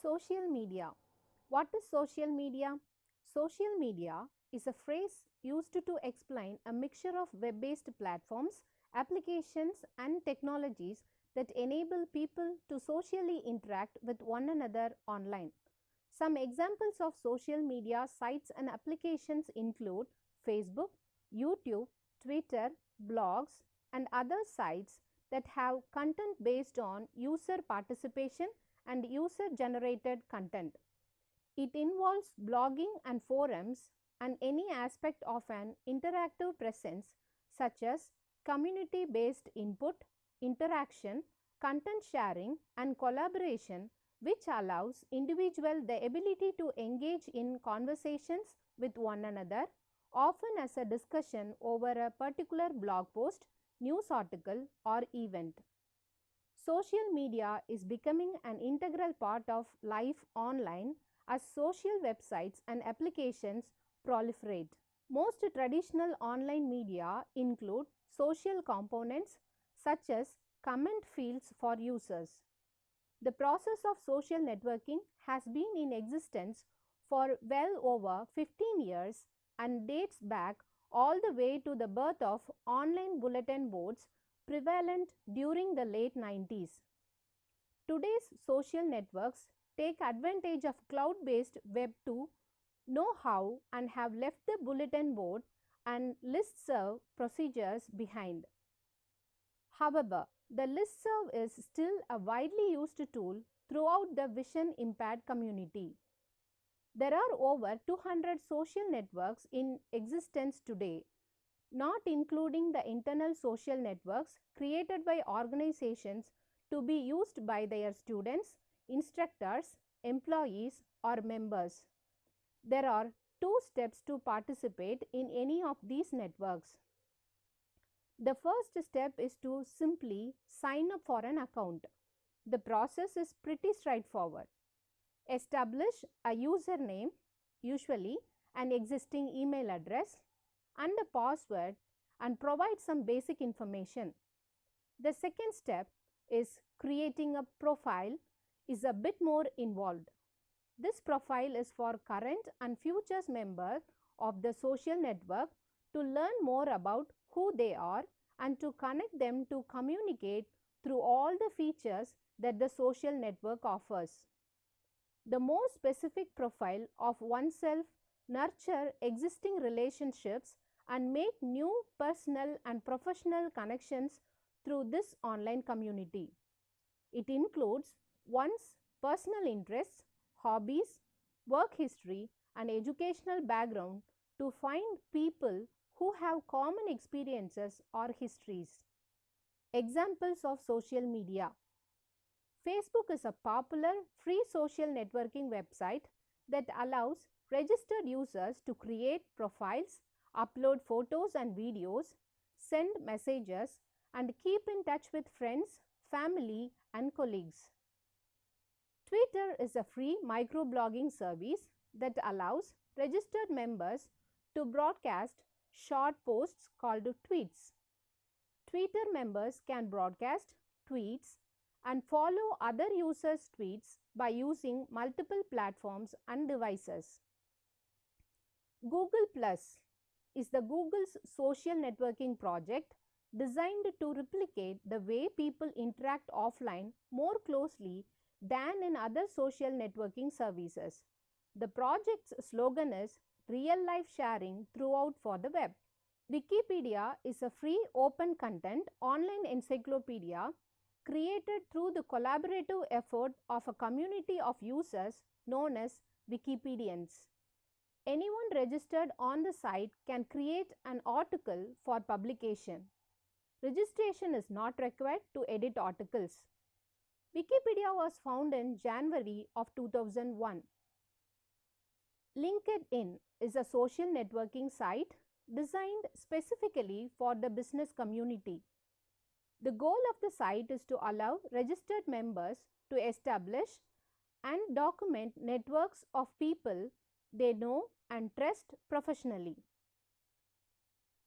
Social media. What is social media? Social media is a phrase used to explain a mixture of web based platforms, applications, and technologies that enable people to socially interact with one another online. Some examples of social media sites and applications include Facebook, YouTube, Twitter, blogs, and other sites that have content based on user participation and user generated content. It involves blogging and forums and any aspect of an interactive presence such as community based input, interaction, content sharing, and collaboration, which allows individuals the ability to engage in conversations with one another, often as a discussion over a particular blog post, news article, or event. Social media is becoming an integral part of life online as social websites and applications proliferate. Most traditional online media include social components such as comment fields for users. The process of social networking has been in existence for well over 15 years and dates back all the way to the birth of online bulletin boards prevalent during the late 90s. Today's social networks take advantage of cloud based Web 2 know how and have left the bulletin board and listserv procedures behind. However, the listserv is still a widely used tool throughout the vision impaired community. There are over 200 social networks in existence today, not including the internal social networks created by organizations to be used by their students, instructors, employees, or members. There are two steps to participate in any of these networks. The first step is to simply sign up for an account. The process is pretty straightforward. Establish a username, usually an existing email address, and a password, and provide some basic information. The second step is creating a profile is a bit more involved. This profile is for current and future members of the social network to learn more about who they are and to connect them to communicate through all the features that the social network offers. The more specific profile of oneself nurture existing relationships and make new personal and professional connections through this online community. It includes one's personal interests, hobbies, work history, and educational background to find people who have common experiences or histories. Examples of social media. Facebook is a popular free social networking website that allows registered users to create profiles, upload photos and videos, send messages, and keep in touch with friends, family, and colleagues. Twitter is a free microblogging service that allows registered members to broadcast short posts called tweets. Twitter members can broadcast tweets and follow other users' tweets by using multiple platforms and devices. Google Plus is the Google's social networking project designed to replicate the way people interact offline more closely than in other social networking services. The project's slogan is real life sharing throughout for the web. Wikipedia is a free open content online encyclopedia created through the collaborative effort of a community of users known as Wikipedians. Anyone registered on the site can create an article for publication. Registration is not required to edit articles. Wikipedia was founded in January of 2001. LinkedIn is a social networking site designed specifically for the business community. The goal of the site is to allow registered members to establish and document networks of people they know and trust professionally.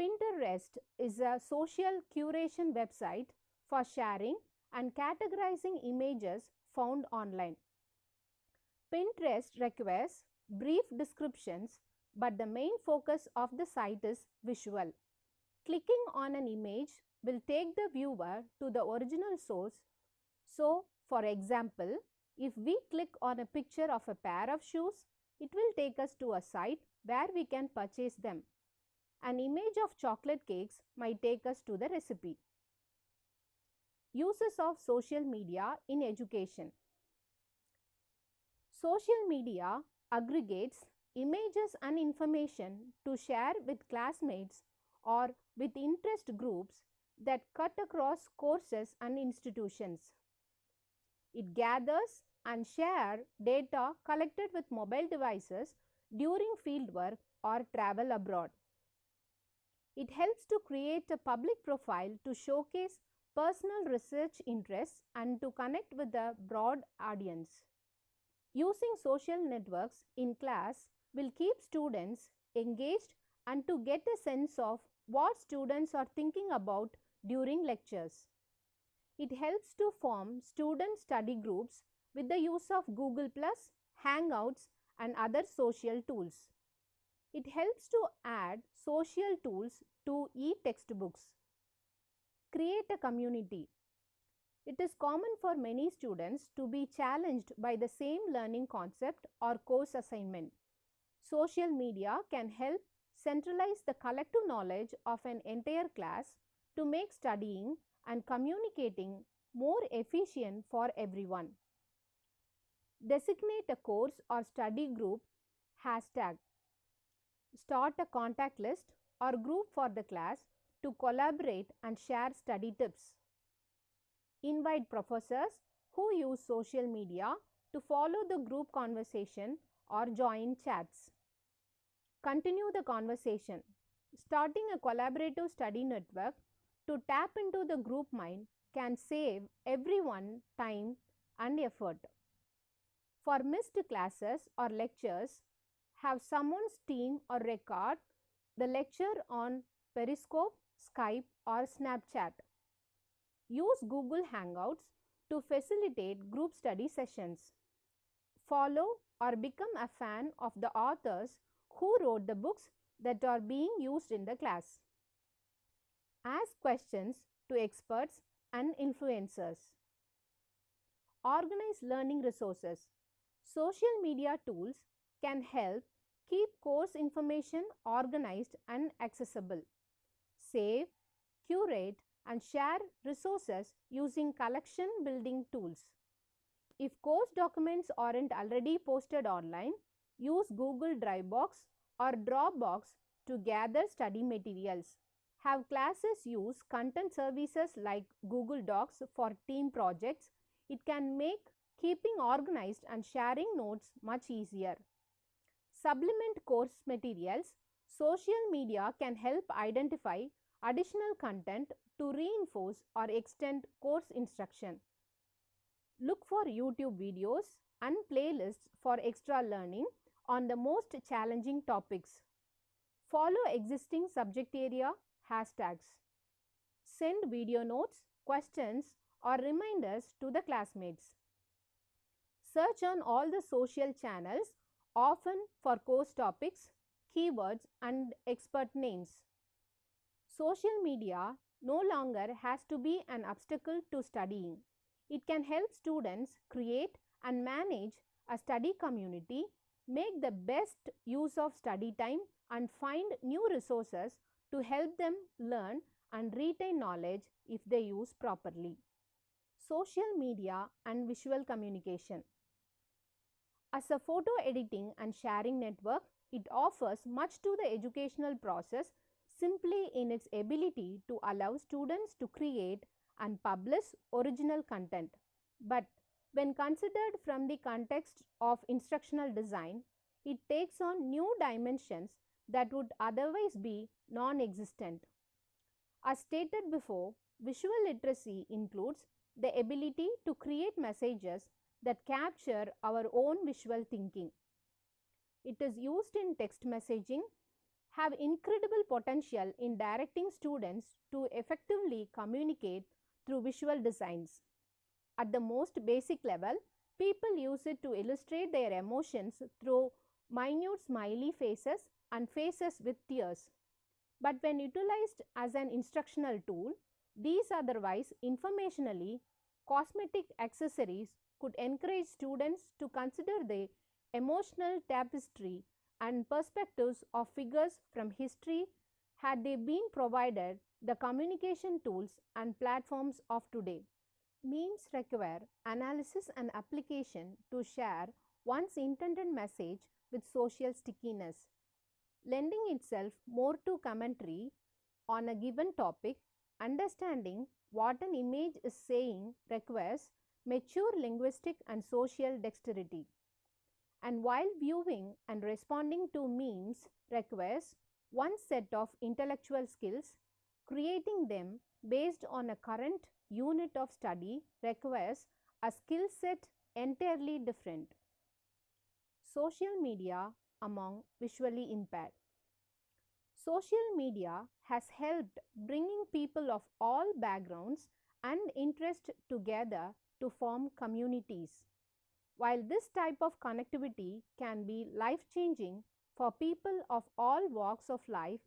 Pinterest is a social curation website for sharing and categorizing images found online. Pinterest requires brief descriptions, but the main focus of the site is visual. Clicking on an image will take the viewer to the original source. So, for example, if we click on a picture of a pair of shoes, it will take us to a site where we can purchase them. An image of chocolate cakes might take us to the recipe. Uses of social media in education. Social media aggregates images and information to share with classmates or with interest groups that cut across courses and institutions. It gathers and shares data collected with mobile devices during fieldwork or travel abroad. It helps to create a public profile to showcase personal research interests and to connect with a broad audience. Using social networks in class will keep students engaged and to get a sense of what students are thinking about during lectures. It helps to form student study groups with the use of Google+, Hangouts, and other social tools. It helps to add social tools to e-textbooks. Create a community. It is common for many students to be challenged by the same learning concept or course assignment. Social media can help centralize the collective knowledge of an entire class to make studying and communicating more efficient for everyone. Designate a course or study group hashtag. Start a contact list or group for the class to collaborate and share study tips. Invite professors who use social media to follow the group conversation or join chats. Continue the conversation. Starting a collaborative study network to tap into the group mind can save everyone time and effort. For missed classes or lectures, have someone's team or record the lecture on Periscope, Skype, or Snapchat. Use Google Hangouts to facilitate group study sessions. Follow or become a fan of the authors who wrote the books that are being used in the class. Ask questions to experts and influencers. Organize learning resources. Social media tools can help keep course information organized and accessible. Save, curate, and share resources using collection building tools. If course documents aren't already posted online, use Google Dropbox or Dropbox to gather study materials. Have classes use content services like Google Docs for team projects. It can make keeping organized and sharing notes much easier. Supplement course materials. Social media can help identify additional content to reinforce or extend course instruction. Look for YouTube videos and playlists for extra learning on the most challenging topics. Follow existing subject area hashtags. Send video notes, questions, or reminders to the classmates. Search on all the social channels, often for course topics, keywords, and expert names. Social media no longer has to be an obstacle to studying. It can help students create and manage a study community, make the best use of study time, and find new resources to help them learn and retain knowledge if they use properly. Social media and visual communication. As a photo editing and sharing network, It offers much to the educational process simply in its ability to allow students to create and publish original content. But when considered from the context of instructional design, it takes on new dimensions that would otherwise be non existent. As stated before, visual literacy includes the ability to create messages that capture our own visual thinking. It is used in text messaging, have incredible potential in directing students to effectively communicate through visual designs. At the most basic level, people use it to illustrate their emotions through minute smiley faces and faces with tears. But when utilized as an instructional tool, these otherwise informationally cosmetic accessories could encourage students to consider the emotional tapestry and perspectives of figures from history had they been provided the communication tools and platforms of today. Memes require analysis and application to share one's intended message with social stickiness, lending itself more to commentary on a given topic. Understanding what an image is saying requires mature linguistic and social dexterity. And while viewing and responding to memes requires one set of intellectual skills, creating them based on a current unit of study requires a skill set entirely different. Social media among visually impaired. Social media has helped bringing people of all backgrounds and interests together to form communities. While this type of connectivity can be life changing for people of all walks of life,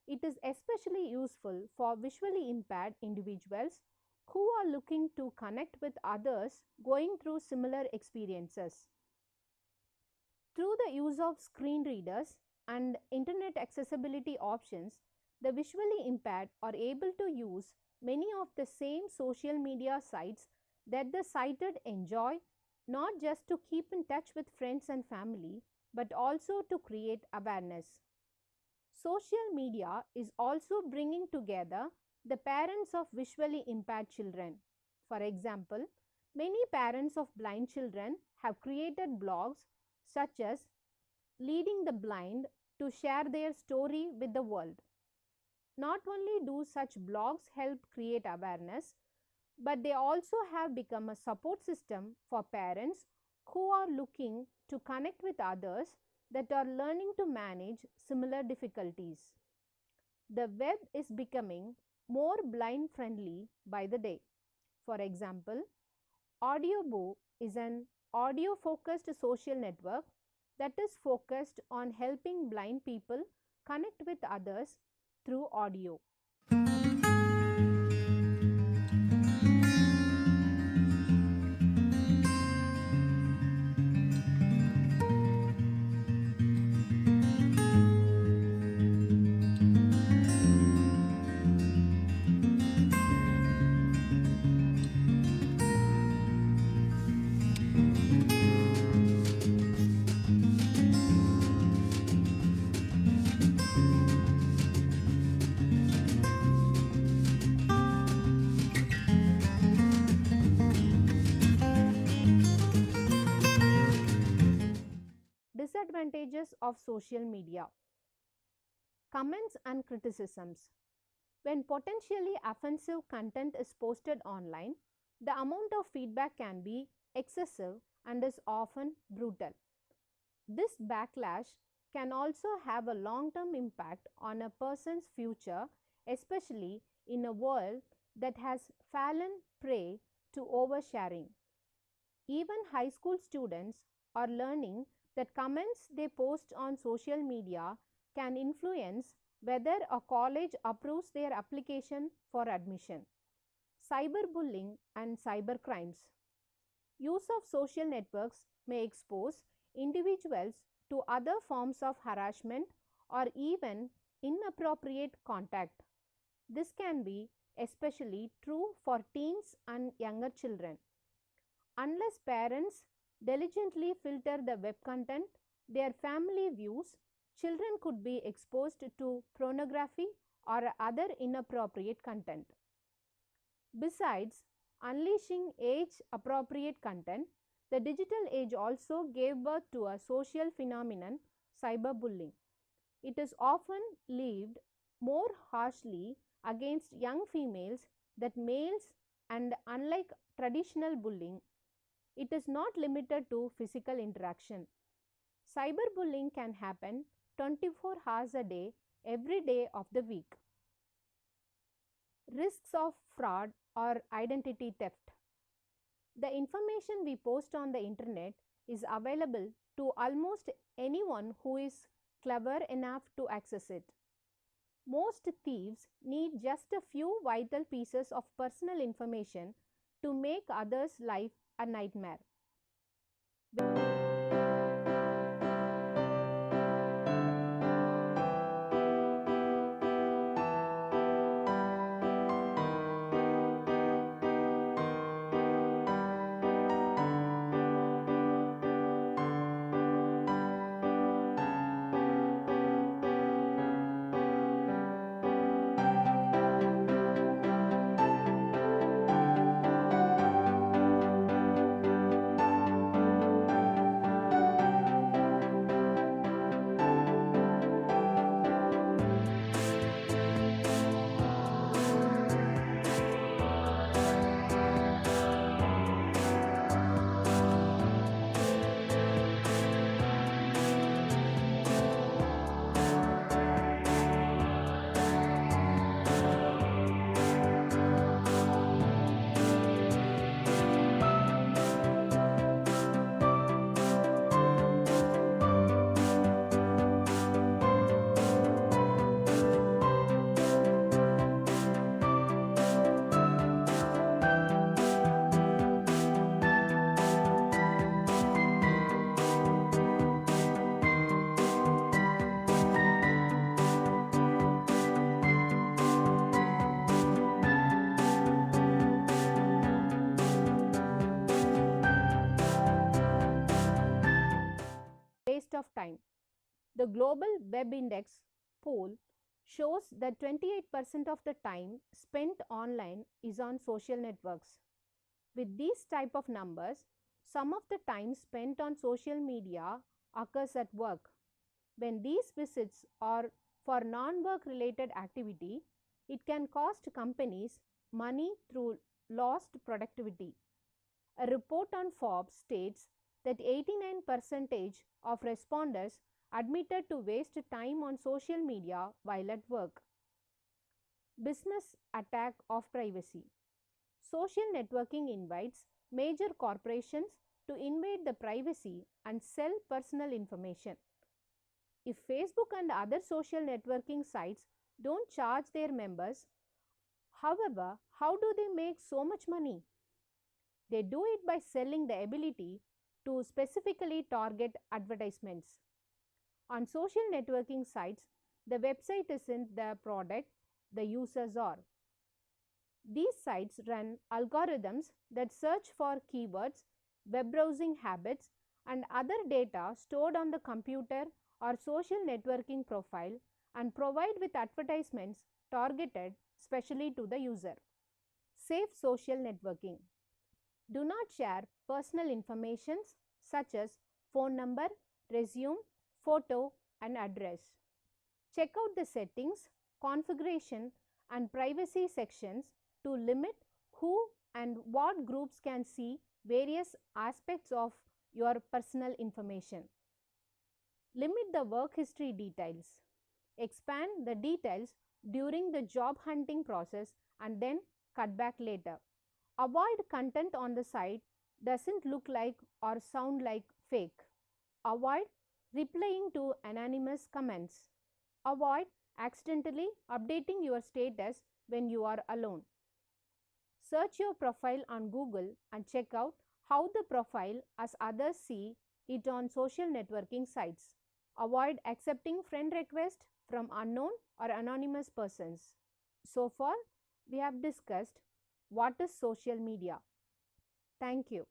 it is especially useful for visually impaired individuals who are looking to connect with others going through similar experiences. Through the use of screen readers and internet accessibility options, the visually impaired are able to use many of the same social media sites that the sighted enjoy, not just to keep in touch with friends and family, but also to create awareness. Social media is also bringing together the parents of visually impaired children. For example, many parents of blind children have created blogs such as Leading the Blind to share their story with the world. Not only do such blogs help create awareness, but they also have become a support system for parents who are looking to connect with others that are learning to manage similar difficulties. The web is becoming more blind friendly by the day. For example, Audiobo is an audio focused social network that is focused on helping blind people connect with others through audio. Disadvantages of social media. Comments and criticisms. When potentially offensive content is posted online, the amount of feedback can be excessive and is often brutal. This backlash can also have a long term impact on a person's future, especially in a world that has fallen prey to oversharing. Even high school students are learning that comments they post on social media can influence whether a college approves their application for admission. Cyberbullying and cybercrimes. Use of social networks may expose individuals to other forms of harassment or even inappropriate contact. This can be especially true for teens and younger children. Unless parents diligently filter the web content their family views, children could be exposed to pornography or other inappropriate content. Besides unleashing age appropriate content, the digital age also gave birth to a social phenomenon, cyberbullying. It is often levied more harshly against young females than males, and unlike traditional bullying, it is not limited to physical interaction. Cyberbullying can happen 24 hours a day, every day of the week. Risks of fraud or identity theft. The information we post on the internet is available to almost anyone who is clever enough to access it. Most thieves need just a few vital pieces of personal information to make others' life a nightmare. Waste of time. The Global Web Index poll shows that 28% of the time spent online is on social networks. With these type of numbers, some of the time spent on social media occurs at work. When these visits are for non-work related activity, it can cost companies money through lost productivity. A report on Forbes states that 89% of respondents admitted to waste time on social media while at work. Business attack of privacy. Social networking invites major corporations to invade the privacy and sell personal information. If Facebook and other social networking sites don't charge their members, however, how do they make so much money? They do it by selling the ability to specifically target advertisements. On social networking sites, the website isn't the product, the users are. These sites run algorithms that search for keywords, web browsing habits, and other data stored on the computer or social networking profile and provide with advertisements targeted specially to the user. Safe social networking. Do not share personal information such as phone number, resume, photo, and address. Check out the settings, configuration, and privacy sections to limit who and what groups can see various aspects of your personal information. Limit the work history details. Expand the details during the job hunting process and then cut back later. Avoid content on the site doesn't look like or sound like fake. Avoid replying to anonymous comments. Avoid accidentally updating your status when you are alone. Search your profile on Google and check out how the profile as others see it on social networking sites. Avoid accepting friend requests from unknown or anonymous persons. So far, we have discussed what is social media. Thank you.